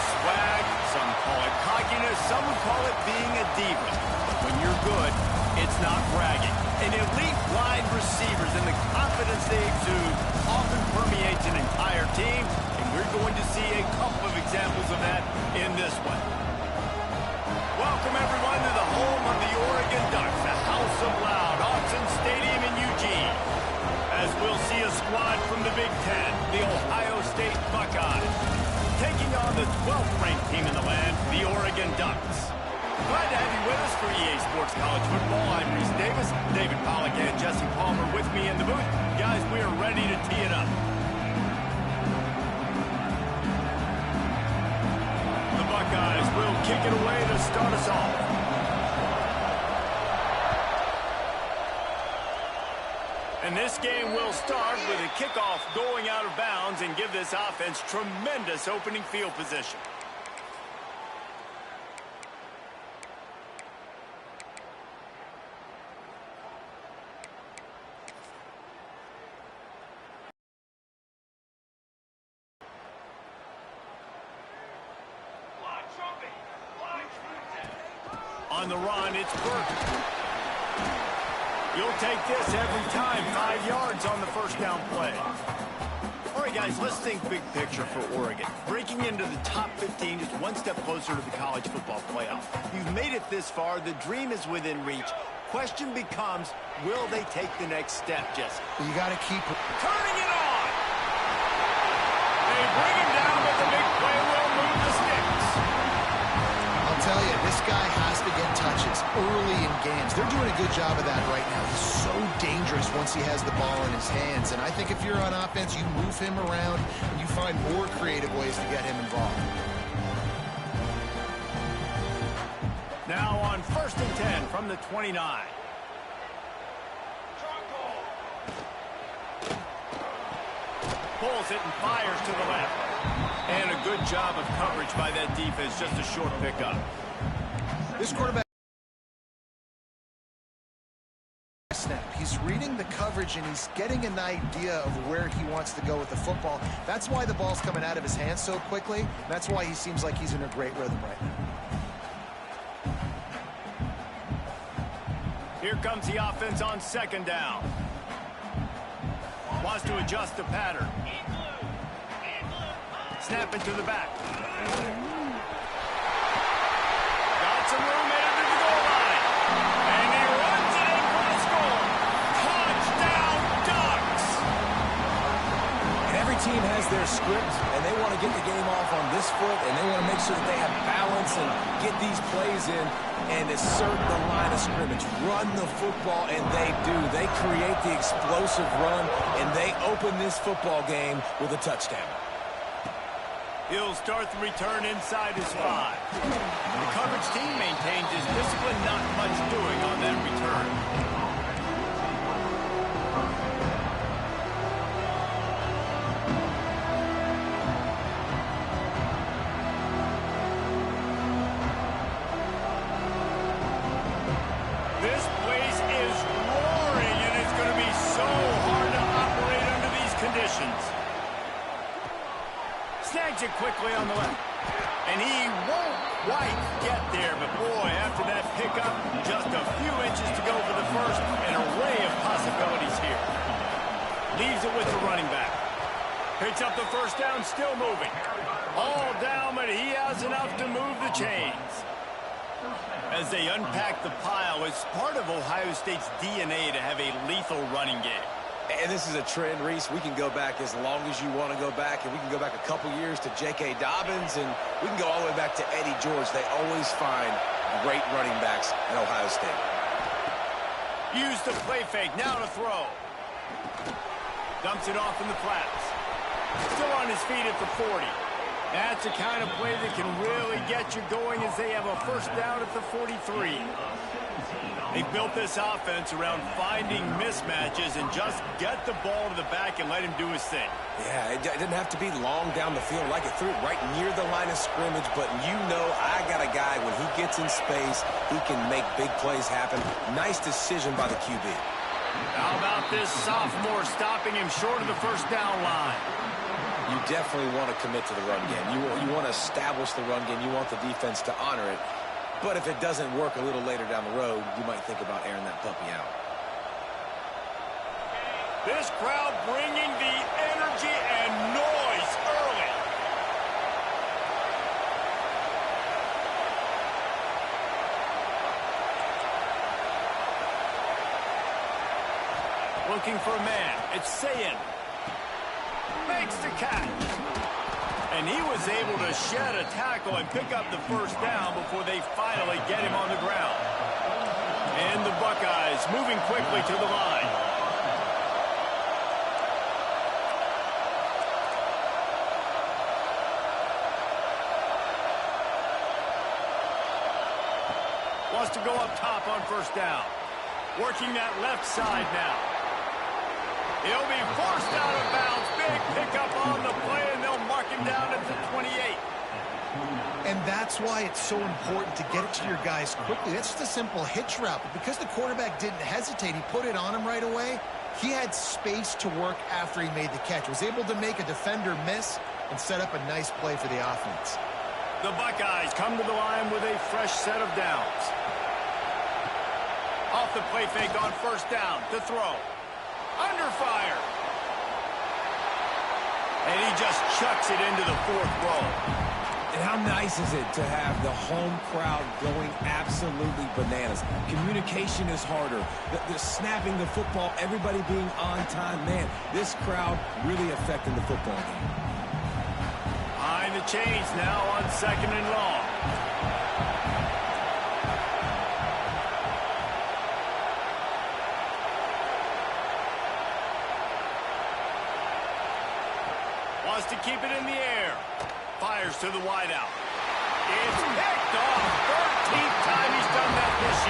swag, some call it cockiness, some would call it being a diva. But when you're good, it's not bragging. An elite wide receivers and the confidence they exude often permeates an entire team, and we're going to see a couple of examples of that in this one. Welcome, everyone, to the home of the Oregon Ducks, the House of Loud, Autzen Stadium in Eugene. As we'll see a squad from the Big Ten, the Ohio State Buckeyes, taking on the 12th-ranked team in the land, the Oregon Ducks. Glad to have you with us for EA Sports College Football. I'm Reese Davis, David Pollack, and Jesse Palmer with me in the booth. Guys, we are ready to tee it up. The Buckeyes will kick it away to start us off. And this game will start with a kickoff going out of bounds and give this offense tremendous opening field position. On the run, it's Burke. You'll take this every time. 5 yards on the first down play. All right, guys, let's think big picture for Oregon. Breaking into the top 15 is one step closer to the college football playoff. You've made it this far. The dream is within reach. Question becomes, will they take the next step, Jesse? You got to keep turning it on. They bring him down, but the big play will move the sticks. I'll tell you, this guy has to get touches early in games. They're doing a good job of that right now. He's so dangerous once he has the ball in his hands. And I think if you're on offense, you move him around and you find more creative ways to get him involved. Now on 1st and 10 from the 29. Pulls it and fires to the left. And a good job of coverage by that defense, just a short pickup. This quarterback snap. He's reading the coverage and he's getting an idea of where he wants to go with the football. That's why the ball's coming out of his hands so quickly. That's why he seems like he's in a great rhythm right now. Here comes the offense on 2nd down. Wants to adjust the pattern. Snap it to the back. Got some room headed to the goal line. And he runs it in for the score. Touchdown, Ducks! And every team has their script, and they want to get the game off on this foot, and they want to make sure that they have balance and get these plays in and assert the line of scrimmage. Run the football, and they do. They create the explosive run, and they open this football game with a touchdown. He'll start the return inside his 5. The coverage team maintains his discipline, not much doing on that return. This place is roaring, and it's going to be so hard to operate under these conditions. Snags it quickly on the left. And he won't quite get there. But, boy, after that pickup, just a few inches to go for the first. An array of possibilities here. Leaves it with the running back. Picks up the first down, still moving. All down, but he has enough to move the chains. As they unpack the pile, it's part of Ohio State's DNA to have a lethal running game. And this is a trend, Reese. We can go back as long as you want to go back, and we can go back a couple years to J.K. Dobbins, and we can go all the way back to Eddie George. They always find great running backs at Ohio State. Use the play fake, now to throw. Dumps it off in the flats. Still on his feet at the 40. That's the kind of play that can really get you going as they have a first down at the 43. They built this offense around finding mismatches and just get the ball to the back and let him do his thing. Yeah, it didn't have to be long down the field. Like it threw it right near the line of scrimmage, but you know I got a guy, when he gets in space, he can make big plays happen. Nice decision by the QB. How about this sophomore stopping him short of the first down line? you definitely want to commit to the run game. You want to establish the run game. You want the defense to honor it. But if it doesn't work a little later down the road, you might think about airing that puppy out. This crowd bringing the energy and noise early. Looking for a man. It's Sayin. Makes the catch. And he was able to shed a tackle and pick up the first down before they finally get him on the ground. And the Buckeyes moving quickly to the line. Wants to go up top on first down. Working that left side now. He'll be forced out of bounds. Big pickup on the play, and they'll mark him down at the 28. And that's why it's so important to get it to your guys quickly. That's just a simple hitch route. But because the quarterback didn't hesitate, he put it on him right away. He had space to work after he made the catch. Was able to make a defender miss and set up a nice play for the offense. The Buckeyes come to the line with a fresh set of downs. Off the play fake on first down to throw. Under fire. And he just chucks it into the fourth row. And how nice is it to have the home crowd going absolutely bananas? Communication is harder. The snapping the football, everybody being on time. Man, this crowd really affecting the football game. Behind the chains now on second and long. Wants to keep it in the air. Fires to the wideout. It's picked off. 13th time he's done that this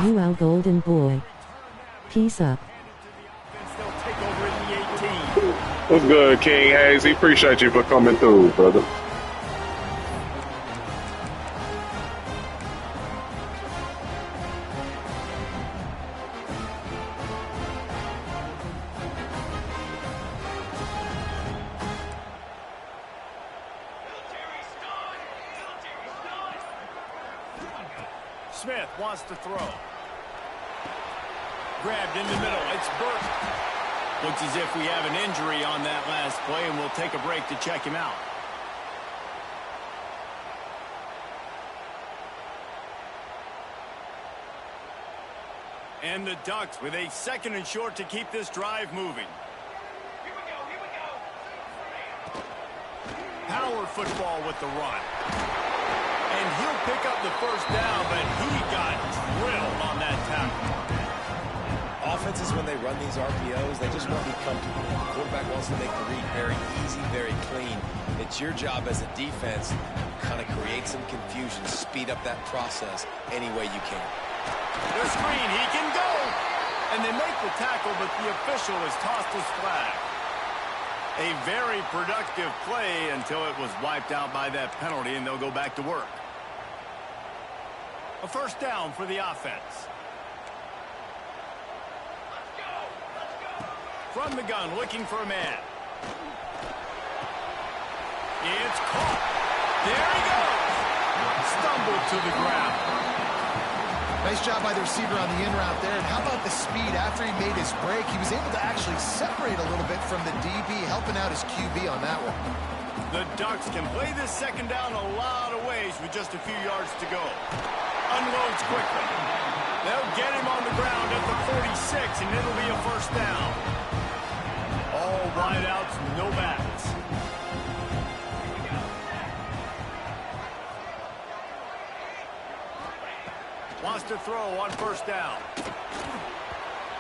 year. You our golden boy. Peace up. They'll take over in the 18. What's good, King Hazy? Appreciate you for coming through, brother. Smith wants to throw. Grabbed in the middle. It's Burke. Looks as if we have an injury on that last play, and we'll take a break to check him out. And the Ducks with a second and short to keep this drive moving. Power football with the run. And he'll pick up the first down, but he got drilled on that tackle. Offenses, when they run these RPOs, they just want to be comfortable. The quarterback wants to make the read very easy, very clean. It's your job as a defense to kind of create some confusion, speed up that process any way you can. The screen, he can go. And they make the tackle, but the official has tossed his flag. A very productive play until it was wiped out by that penalty, and they'll go back to work. A first down for the offense. From the gun, looking for a man. It's caught. There he goes. Stumbled to the ground. Nice job by the receiver on the in route there. And how about the speed after he made his break? He was able to actually separate a little bit from the DB, helping out his QB on that one. The Ducks can play this second down a lot of ways with just a few yards to go. Unloads quickly. They'll get him on the ground at the 46, and it'll be a first down. All wideouts, no backs. Wants to throw on first down.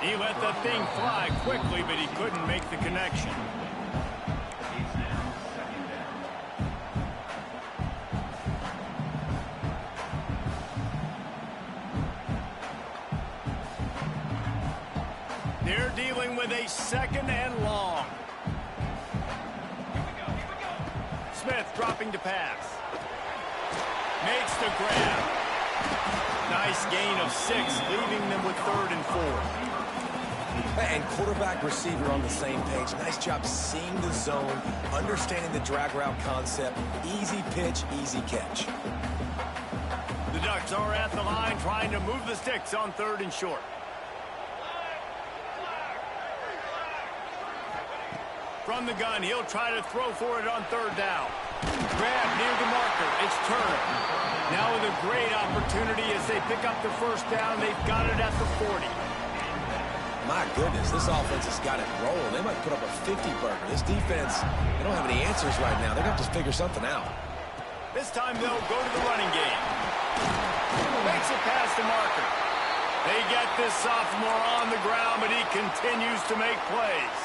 He let the thing fly quickly, but he couldn't make the connection. They're dealing with a second and long. Smith dropping to pass. Makes the grab. Nice gain of 6, leaving them with 3rd and 4. And quarterback, receiver on the same page. Nice job seeing the zone, understanding the drag route concept. Easy pitch, easy catch. The Ducks are at the line trying to move the sticks on 3rd and short. From the gun, he'll try to throw for it on 3rd down. Grab near the marker. It's Turner. Now with a great opportunity as they pick up the 1st down. They've got it at the 40. My goodness, this offense has got it rolling. They might put up a 50-burger. This defense, they don't have any answers right now. They're going to have to figure something out. This time they'll go to the running game. Makes it past the marker. They get this sophomore on the ground, but he continues to make plays.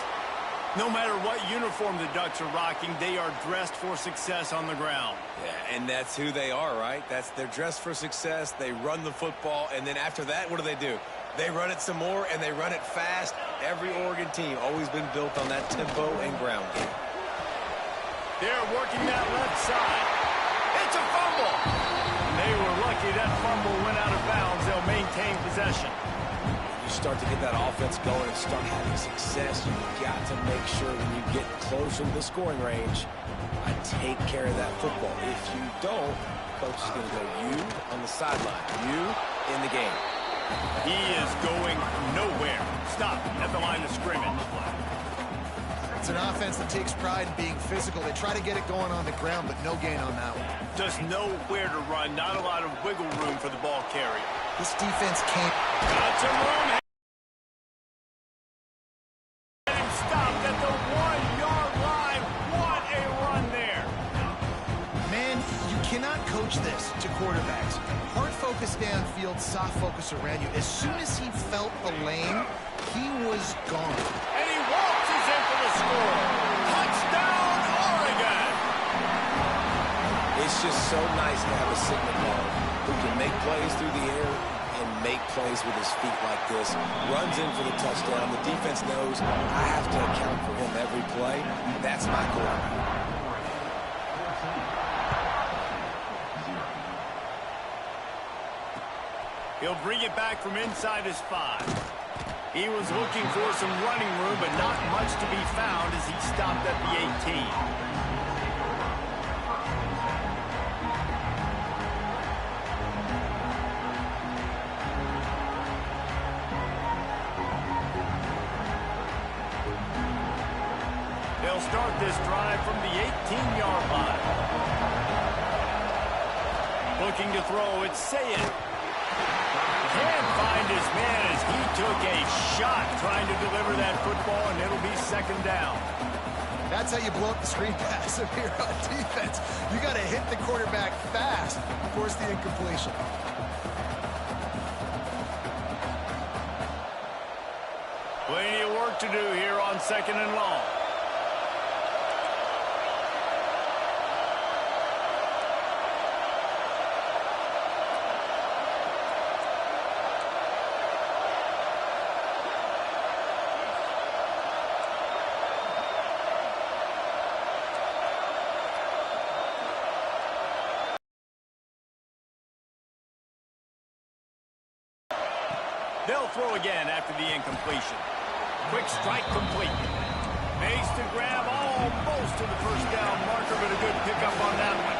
No matter what uniform the Ducks are rocking, they are dressed for success on the ground. Yeah, and that's who they are, right? They're dressed for success. They run the football, and then after that, what do? They run it some more, and they run it fast. Every Oregon team always been built on that tempo and ground game. They're working that left side. It's a fumble. They were lucky that fumble went out of bounds. They'll maintain possession. You start to get that offense going and start having success, you've got to make sure when you get closer to the scoring range, I take care of that football. If you don't, coach is going to go you on the sideline, you in the game. He is going nowhere. Stop at the line of scrimmage. It's an offense that takes pride in being physical. They try to get it going on the ground, but no gain on that one. Just nowhere to run. Not a lot of wiggle room for the ball carrier. This defense can't. Got some room. And stopped at the 1-yard line. What a run there. Man, you cannot coach this to quarterbacks. Hard focus downfield, soft focus around you. As soon as he felt the lane, he was gone. And he waltzes in for the score. Touchdown, Oregon. It's just so nice to have a signal guard who can make plays through the air and make plays with his feet like this. Runs in for the touchdown. The defense knows I have to account for him every play. That's my quarterback. He'll bring it back from inside his 5. He was looking for some running room, but not much to be found as he stopped at the 18. They'll start this drive from the 18-yard line. Looking to throw, it's Sayed. Can't find his man as he took a shot trying to deliver that football, and it'll be 2nd down. That's how you blow up the screen pass if you're on defense. You got to hit the quarterback fast, force the incompletion. Plenty of work to do here on 2nd and long. They'll throw again after the incompletion. Quick strike complete. Makes the grab almost to the 1st down marker, but a good pickup on that one.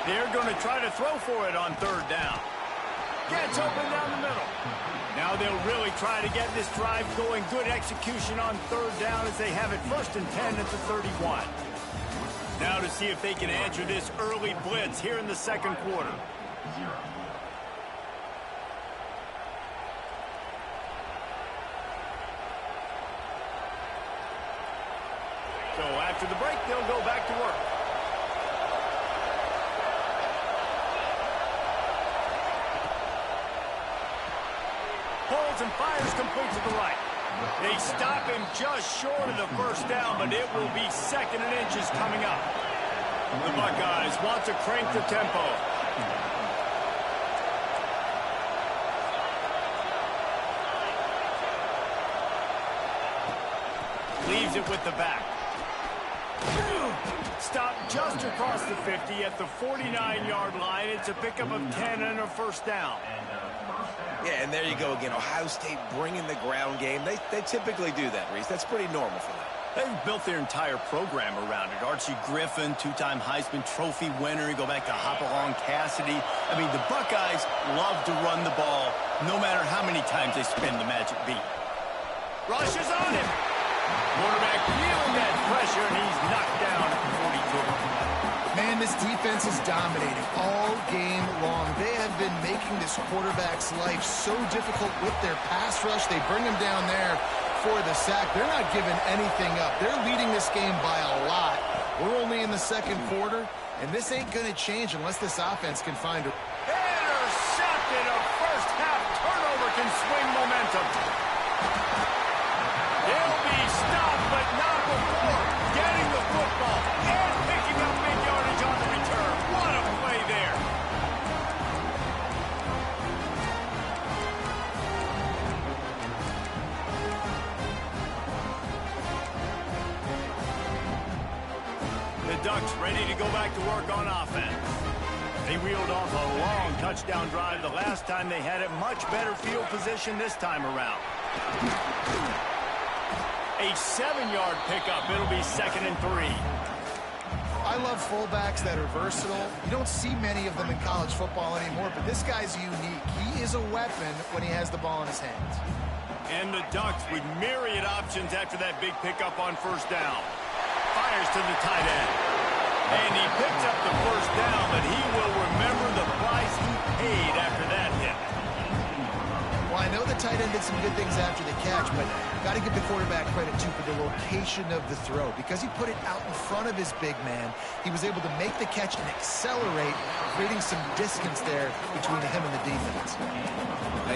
They're going to try to throw for it on 3rd down. Gets open down the middle. Now they'll really try to get this drive going. Good execution on 3rd down as they have it 1st and 10 at the 31. Now to see if they can answer this early blitz here in the 2nd quarter. So after the break, they'll go back to work. Pulls and fires complete to the right. They stop him just short of the 1st down, but it will be 2nd and inches coming up. The Buckeyes want to crank the tempo. Leaves it with the back. Stop just across the 50 at the 49-yard line. It's a pickup of 10 and a first down. Yeah, and there you go again. Ohio State bringing the ground game. They typically do that, Reese. That's pretty normal for them. They've built their entire program around it. Archie Griffin, two-time Heisman Trophy winner. You go back to Hopalong Cassidy. I mean, the Buckeyes love to run the ball no matter how many times they spin the magic beat. Rush is on him. Quarterback feeling that pressure, and he's knocked down at the 42. Man, this defense is dominating all game long. They have been making this quarterback's life so difficult with their pass rush. They bring him down there for the sack. They're not giving anything up. They're leading this game by a lot. We're only in the second quarter, and this ain't going to change unless this offense can find a... Intercepted. A first-half turnover can swing momentum. He'll be stopped, but not before getting the football and picking up big yardage on the return. What a play there. The Ducks ready to go back to work on offense. They wheeled off a long touchdown drive the last time. They had it much better field position this time around. A 7-yard pickup. It'll be 2nd and 3. I love fullbacks that are versatile. You don't see many of them in college football anymore, but this guy's unique. He is a weapon when he has the ball in his hands. And the Ducks with myriad options after that big pickup on first down. Fires to the tight end. And he picks up the first down, but he will remember the price he paid after that hit. Well, I know the tight end did some good things after the catch, but got to give the quarterback credit, too, for the location of the throw. Because he put it out in front of his big man, he was able to make the catch and accelerate, creating some distance there between him and the defense.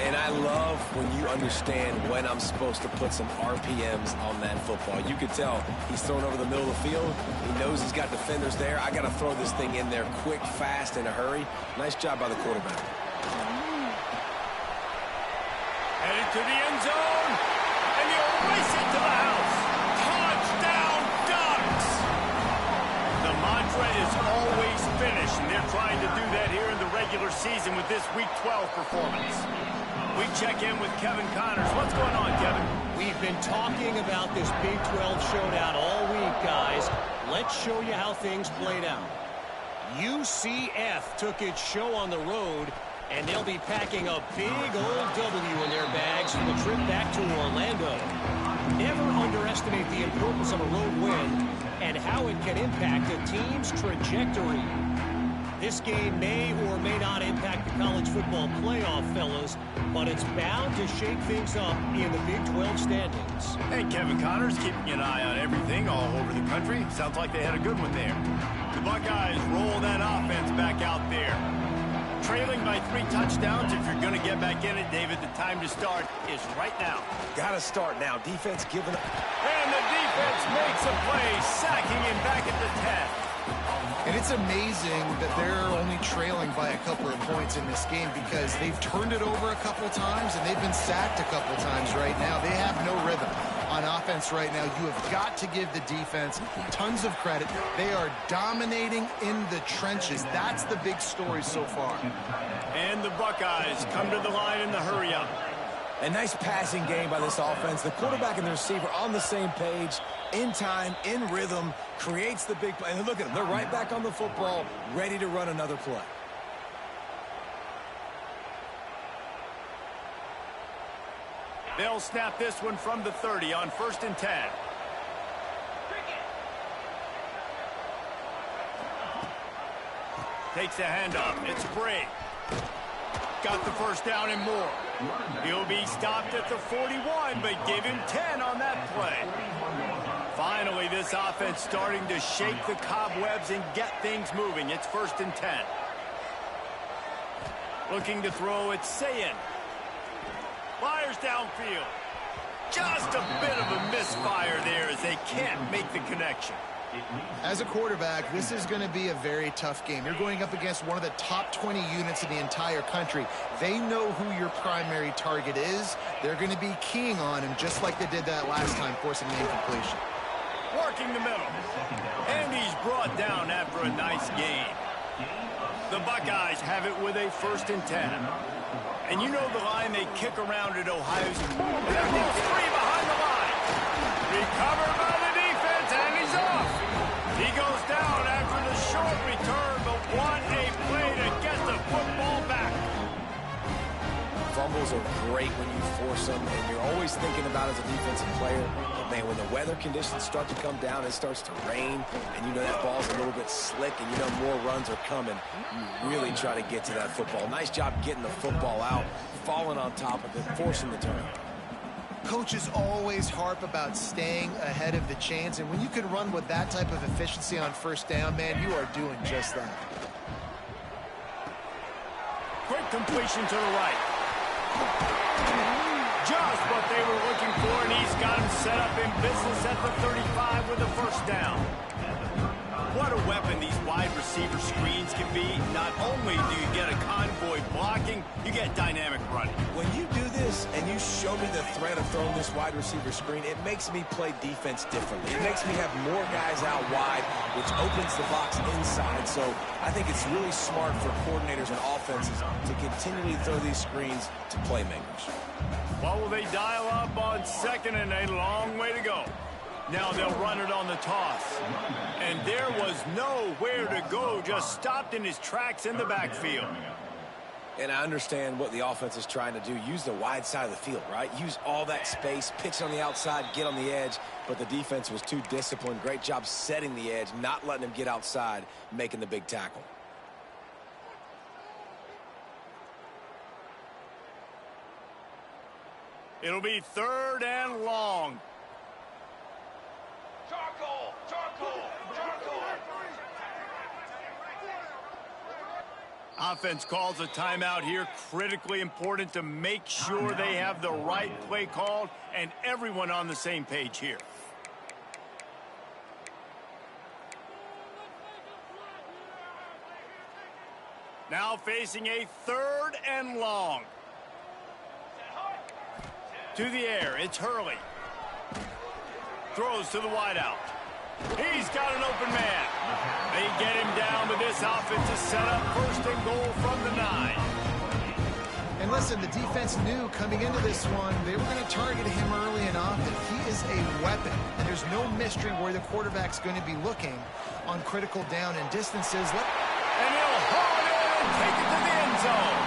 And I love when you understand when I'm supposed to put some RPMs on that football. You could tell he's thrown over the middle of the field. He knows he's got defenders there. I got to throw this thing in there quick, fast, in a hurry. Nice job by the quarterback. Headed to the end zone, and he'll race it to the house. Touchdown, Ducks! The mantra is always finish, and they're trying to do that here in the regular season with this Week 12 performance. We check in with Kevin Connors. What's going on, Kevin? We've been talking about this Big 12 showdown all week, guys. Let's show you how things played out. UCF took its show on the road, and they'll be packing a big old W in their bags for the trip back to Orlando. Never underestimate the importance of a road win and how it can impact a team's trajectory. This game may or may not impact the college football playoff, fellas, but it's bound to shake things up in the Big 12 standings. Hey, Kevin Connors keeping an eye on everything all over the country. Sounds like they had a good one there. The Buckeyes roll that offense back out there. Trailing by 3 touchdowns. If you're going to get back in it, David, the time to start is right now. Got to start now. Defense giving up. And the defense makes a play, sacking him back at the 10. And it's amazing that they're only trailing by a couple of points in this game because they've turned it over a couple times and they've been sacked a couple times right now. They have no rhythm on offense right now. You have got to give the defense tons of credit. They are dominating in the trenches. That's the big story so far. And the Buckeyes come to the line in the hurry-up. A nice passing game by this offense. The quarterback and the receiver on the same page, in time, in rhythm, creates the big play. And look at them. They're right back on the football, ready to run another play. They'll snap this one from the 30 on 1st and 10. Takes a handoff. It's Bray. Got the first down and more. He'll be stopped at the 41, but give him 10 on that play. Finally, this offense starting to shake the cobwebs and get things moving. It's 1st and 10. Looking to throw, it's Sayin. Fires downfield. Just a bit of a misfire there as they can't make the connection. As a quarterback, this is going to be a very tough game. You're going up against one of the top 20 units in the entire country. They know who your primary target is. They're going to be keying on him just like they did that last time, forcing the incompletion. working the middle. And he's brought down after a nice gain. The Buckeyes have it with a 1st and 10. And you know the line they kick around at Ohio's. There goes free behind the line. Recovered by the defense, and he's off. He goes down after the short return, but what a play to get the football back. Fumbles are great when you force them, and you're always thinking about as a defensive player, but man, when the weather conditions start to come down, it starts to rain, and you know that ball's a little bit slick, and you know more runs are coming, you really try to get to that football. Nice job getting the football out, falling on top of it, forcing the turnover. Coaches always harp about staying ahead of the chains, and when you can run with that type of efficiency on 1st down, man, you are doing just that. Quick completion to the right. Just what they were looking for, and he's got him set up in business at the 35 with a 1st down. What a weapon these wide receiver screens can be. Not only do you get a convoy blocking, you get dynamic running. When you do this and you show me the threat of throwing this wide receiver screen, it makes me play defense differently. It makes me have more guys out wide, which opens the box inside. So I think it's really smart for coordinators and offenses to continually throw these screens to playmakers. What will they dial up on 2nd and a long way to go? Now they'll run it on the toss. And there was nowhere to go, just stopped in his tracks in the backfield. And I understand what the offense is trying to do. Use the wide side of the field, right? Use all that space, pitch on the outside, get on the edge. But the defense was too disciplined. Great job setting the edge, not letting him get outside, making the big tackle. It'll be 3rd and long. Offense calls a timeout here. Critically important to make sure they have the right play called and everyone on the same page here. Now facing a 3rd and long. To the air, it's Hurley. Throws to the wideout. He's got an open man. They get him down, but this offense is set up 1st and goal from the 9. And listen, the defense knew coming into this one, they were going to target him early and often. He is a weapon, and there's no mystery where the quarterback's going to be looking on critical down and distances. And he'll haul it in and take it to the end zone.